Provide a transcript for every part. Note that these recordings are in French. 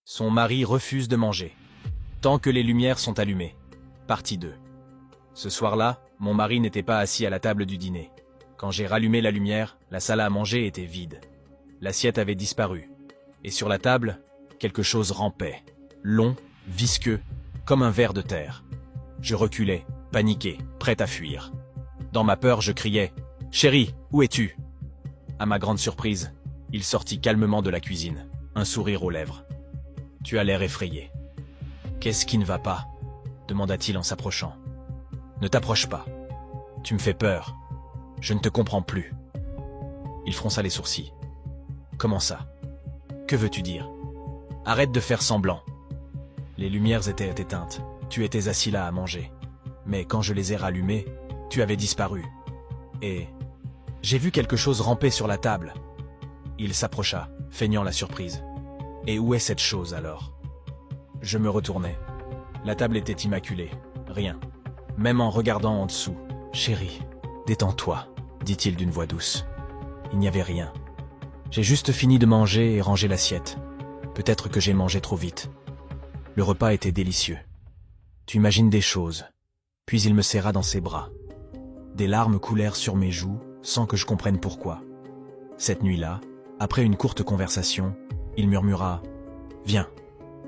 Son mari refuse de manger. Tant que les lumières sont allumées. Partie 2. Ce soir-là, mon mari n'était pas assis à la table du dîner. Quand j'ai rallumé la lumière, la salle à manger était vide. L'assiette avait disparu. Et sur la table, quelque chose rampait. Long, visqueux, comme un ver de terre. Je reculais, paniqué, prêt à fuir. Dans ma peur, je criais « Chérie, où es-tu » À ma grande surprise, il sortit calmement de la cuisine, un sourire aux lèvres. « Tu as l'air effrayé. »« Qu'est-ce qui ne va pas ?» demanda-t-il en s'approchant. « Ne t'approche pas. Tu me fais peur. Je ne te comprends plus. » Il fronça les sourcils. « Comment ça? Que veux-tu dire? Arrête de faire semblant. » Les lumières étaient éteintes. Tu étais assis là à manger. Mais quand je les ai rallumées, tu avais disparu. Et j'ai vu quelque chose ramper sur la table. Il s'approcha, feignant la surprise. Et où est cette chose alors? Je me retournai. La table était immaculée. Rien. Même en regardant en dessous. « Chérie, détends-toi, » dit-il d'une voix douce. Il n'y avait rien. J'ai juste fini de manger et rangé l'assiette. Peut-être que j'ai mangé trop vite. Le repas était délicieux. Tu imagines des choses. Puis il me serra dans ses bras. Des larmes coulèrent sur mes joues, sans que je comprenne pourquoi. Cette nuit-là, après une courte conversation, il murmura « Viens,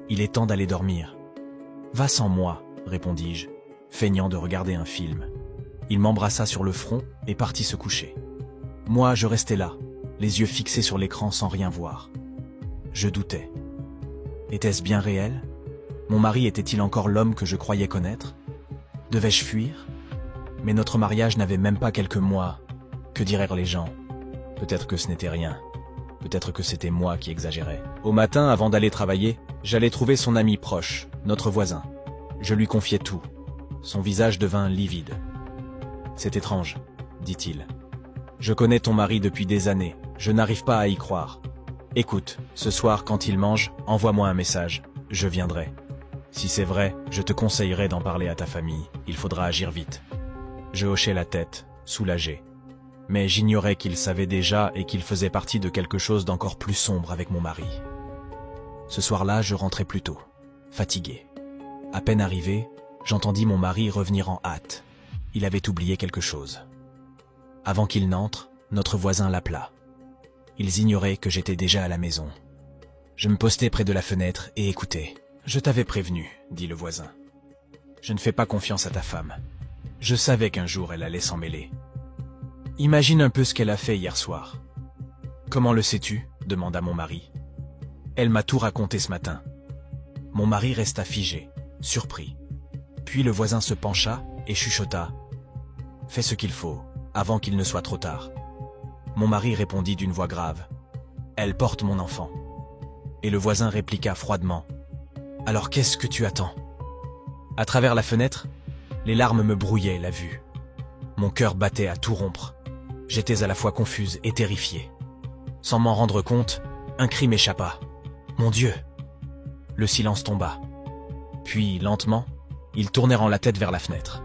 il est temps d'aller dormir. »« Va sans moi, » répondis-je, feignant de regarder un film. Il m'embrassa sur le front et partit se coucher. Moi, je restais là, les yeux fixés sur l'écran sans rien voir. Je doutais. Était-ce bien réel? Mon mari était-il encore l'homme que je croyais connaître? Devais-je fuir? Mais notre mariage n'avait même pas quelques mois. Que diraient les gens? Peut-être que ce n'était rien. Peut-être que c'était moi qui exagérais. Au matin, avant d'aller travailler, j'allais trouver son ami proche, notre voisin. Je lui confiai tout. Son visage devint livide. « C'est étrange, » dit-il. « Je connais ton mari depuis des années. Je n'arrive pas à y croire. Écoute, ce soir, quand il mange, envoie-moi un message. Je viendrai. Si c'est vrai, je te conseillerais d'en parler à ta famille. Il faudra agir vite. » Je hochai la tête, soulagé. Mais j'ignorais qu'il savait déjà et qu'il faisait partie de quelque chose d'encore plus sombre avec mon mari. Ce soir-là, je rentrais plus tôt, fatigué. À peine arrivé, j'entendis mon mari revenir en hâte. Il avait oublié quelque chose. Avant qu'il n'entre, notre voisin l'appela. Ils ignoraient que j'étais déjà à la maison. Je me postai près de la fenêtre et écoutais. « Je t'avais prévenu, » dit le voisin. « Je ne fais pas confiance à ta femme. Je savais qu'un jour elle allait s'en mêler. Imagine un peu ce qu'elle a fait hier soir. »« Comment le sais-tu » demanda mon mari. « Elle m'a tout raconté ce matin. » Mon mari resta figé, surpris. Puis le voisin se pencha et chuchota. « Fais ce qu'il faut, avant qu'il ne soit trop tard. » Mon mari répondit d'une voix grave. « Elle porte mon enfant. » Et le voisin répliqua froidement. « Alors qu'est-ce que tu attends ?» À travers la fenêtre, les larmes me brouillaient la vue. Mon cœur battait à tout rompre. J'étais à la fois confuse et terrifié. Sans m'en rendre compte, un cri m'échappa. « Mon Dieu !» Le silence tomba. Puis, lentement, ils tournèrent la tête vers la fenêtre.